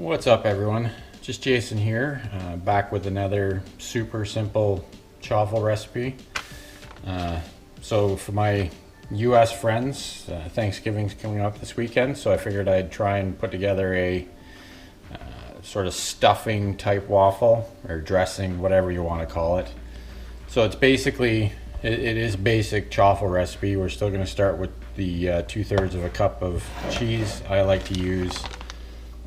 What's up, everyone? Just Jason here, back with another super simple chaffle recipe. So for my US friends, Thanksgiving's coming up this weekend, so I figured I'd try and put together a sort of stuffing type waffle, or dressing, whatever you want to call it. So it's basically, it is basic chaffle recipe. We're still going to start with the 2/3 of a cup of cheese. I like to use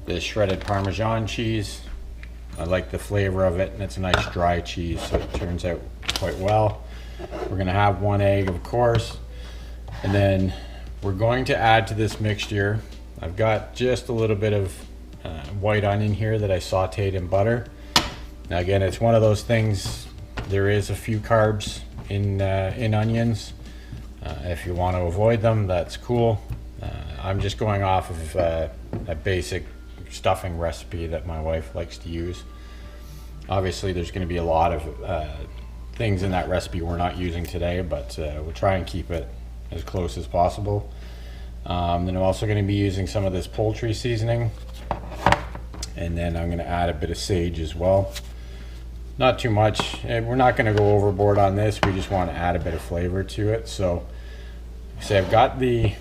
the shredded Parmesan cheese. I like the flavor of it, and it's a nice dry cheese, so it turns out quite well. We're gonna have 1 egg, of course, and then we're going to add to this mixture. I've got just a little bit of white onion here that I sauteed in butter. Now again, it's one of those things, there is a few carbs in onions. If you want to avoid them, that's cool. I'm just going off of a basic stuffing recipe that my wife likes to use. Obviously there's going to be a lot of things in that recipe we're not using today, but we'll try and keep it as close as possible. Then I'm also going to be using some of this poultry seasoning, and then I'm going to add a bit of sage as well. Not too much. We're not going to go overboard on this, we just want to add a bit of flavor to it. So I've got the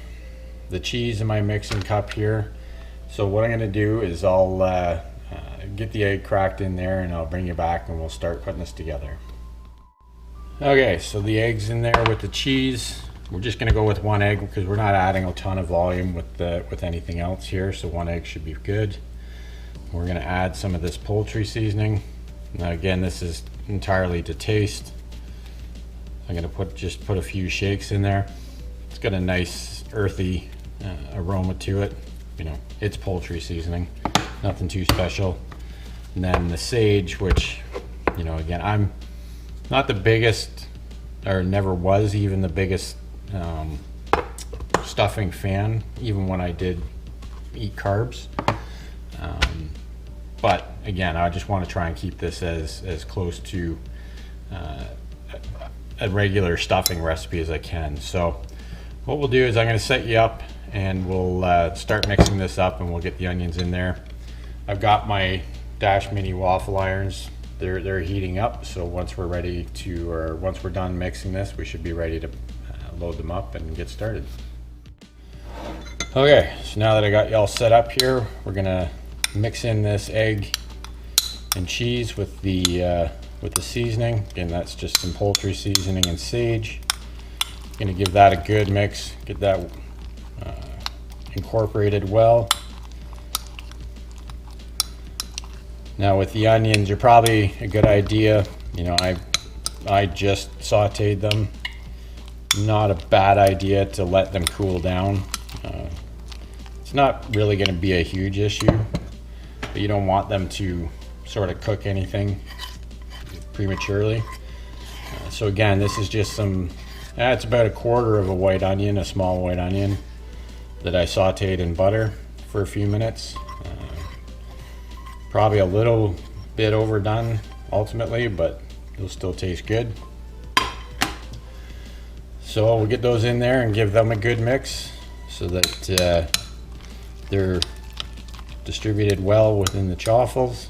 cheese in my mixing cup here. So what I'm going to do is I'll get the egg cracked in there, and I'll bring you back and we'll start putting this together. Okay, so the egg's in there with the cheese. We're just going to go with 1 egg because we're not adding a ton of volume with anything else here, so 1 egg should be good. We're going to add some of this poultry seasoning. Now again, this is entirely to taste. I'm going to just put a few shakes in there. It's got a nice earthy aroma to it. You know, it's poultry seasoning, nothing too special. And then the sage, which, you know, again, I'm not the biggest, or never was even the biggest stuffing fan, even when I did eat carbs. But again, I just want to try and keep this as close to a regular stuffing recipe as I can. So what we'll do is I'm going to set you up, and we'll start mixing this up, and we'll get the onions in there. I've got my Dash Mini waffle irons. They're heating up, so once we're ready to, or once we're done mixing this, we should be ready to load them up and get started. Okay, so now that I got you all set up here, we're gonna mix in this egg and cheese with the seasoning. Again, that's just some poultry seasoning and sage. Gonna give that a good mix, get that incorporated well. Now with the onions, you're probably a good idea, you know, I just sauteed them. Not a bad idea to let them cool down. It's not really going to be a huge issue, but you don't want them to sort of cook anything prematurely. So again, this is just some, it's about 1/4 of a white onion, a small white onion, that I sauteed in butter for a few minutes. Probably a little bit overdone ultimately, but it'll still taste good. So we'll get those in there and give them a good mix so that they're distributed well within the chaffles.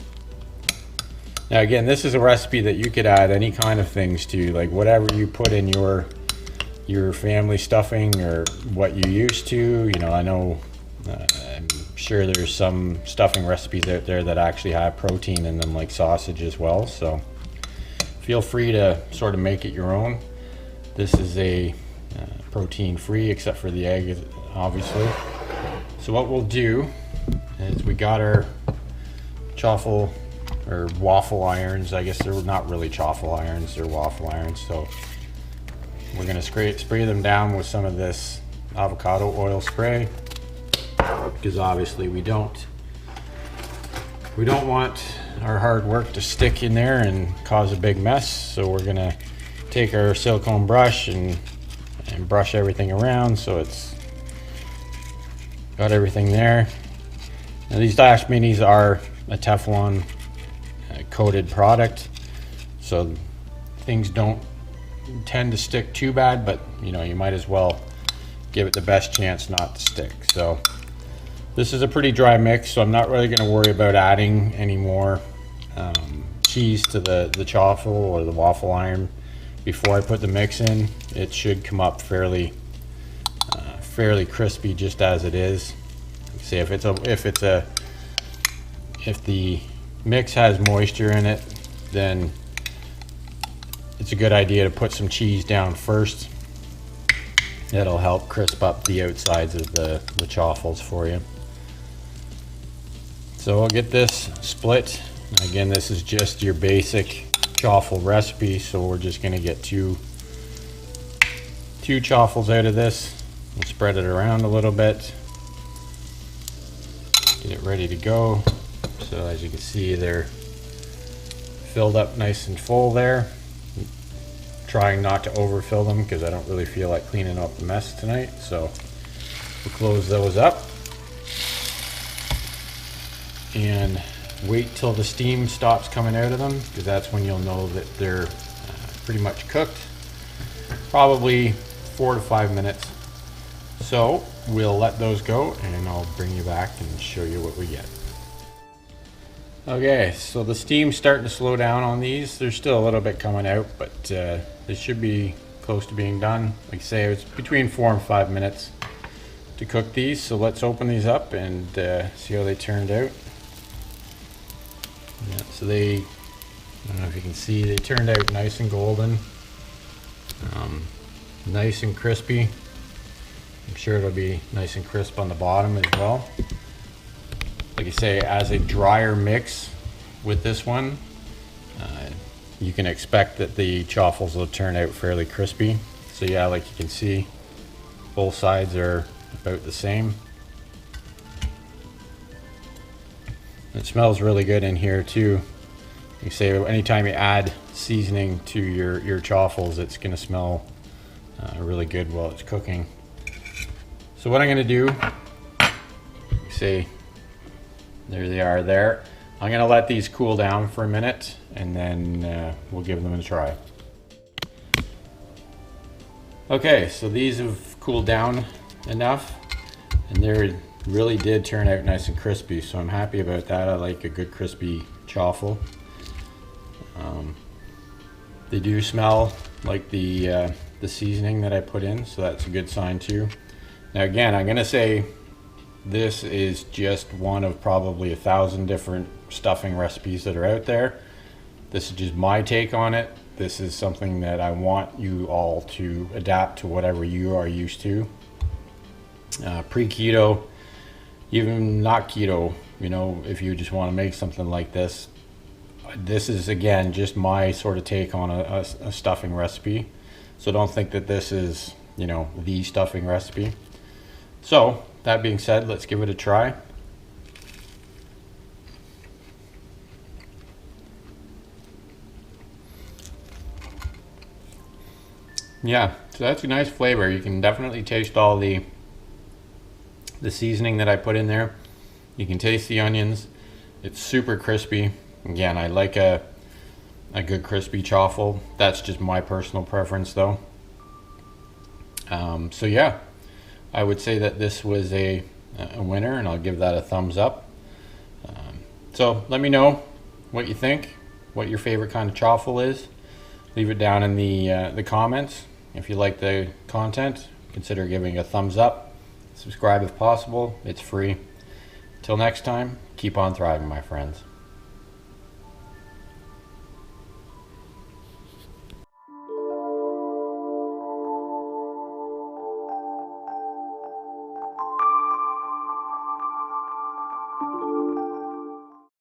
Now again, this is a recipe that you could add any kind of things to, like whatever you put in your family stuffing or what you used to. You know, I know I'm sure there's some stuffing recipes out there that actually have protein in them, like sausage as well, so feel free to sort of make it your own. This is a protein free, except for the egg, obviously. So what we'll do is, we got our chaffle or waffle irons. I guess they're not really chaffle irons, they're waffle irons. So we're gonna spray them down with some of this avocado oil spray, because obviously we don't want our hard work to stick in there and cause a big mess. So we're gonna take our silicone brush and brush everything around so it's got everything there. Now these Dash Minis are a Teflon coated product, so things don't tend to stick too bad, but you know, you might as well give it the best chance not to stick. So This is a pretty dry mix, so I'm not really going to worry about adding any more cheese to the chaffle or the waffle iron before I put the mix in. It should come up fairly crispy just as it is. See, if the mix has moisture in it, then it's a good idea to put some cheese down first. It'll help crisp up the outsides of the chaffles for you. So I'll get this split. Again, this is just your basic chaffle recipe, so we're just going to get two chaffles out of this and spread it around a little bit. Get it ready to go. So as you can see, they're filled up nice and full there. Trying not to overfill them because I don't really feel like cleaning up the mess tonight. So we'll close those up and wait till the steam stops coming out of them, because that's when you'll know that they're pretty much cooked. Probably 4 to 5 minutes. So we'll let those go and I'll bring you back and show you what we get. Okay, so the steam's starting to slow down on these. There's still a little bit coming out, but they should be close to being done. Like I say, it's between 4 and 5 minutes to cook these. So let's open these up and see how they turned out. Yeah, so I don't know if you can see, they turned out nice and golden, nice and crispy. I'm sure it'll be nice and crisp on the bottom as well. Like I say, as a drier mix with this one, you can expect that the chaffles will turn out fairly crispy. So yeah, like you can see, both sides are about the same. It smells really good in here too. You say anytime you add seasoning to your chaffles, it's going to smell really good while it's cooking. So what I'm going to do, say, there they are there. I'm going to let these cool down for a minute and then we'll give them a try. Okay, so these have cooled down enough and they really did turn out nice and crispy, so I'm happy about that. I like a good crispy chaffle. They do smell like the seasoning that I put in, so that's a good sign too. Now again, I'm gonna say this is just one of probably 1,000 different stuffing recipes that are out there. This is just my take on it. This is something that I want you all to adapt to whatever you are used to. Pre-keto, even not keto, you know, if you just want to make something like this, this is again just my sort of take on a stuffing recipe. So don't think that this is, you know, the stuffing recipe. So that being said, let's give it a try. Yeah, so that's a nice flavor. You can definitely taste all the seasoning that I put in there. You can taste the onions. It's super crispy. Again, I like a good crispy chaffle. That's just my personal preference though. So yeah, I would say that this was a winner and I'll give that a thumbs up. So let me know what you think, what your favorite kind of chaffle is. Leave it down in the comments. If you like the content, consider giving a thumbs up. Subscribe if possible. It's free. Till next time, keep on thriving, my friends.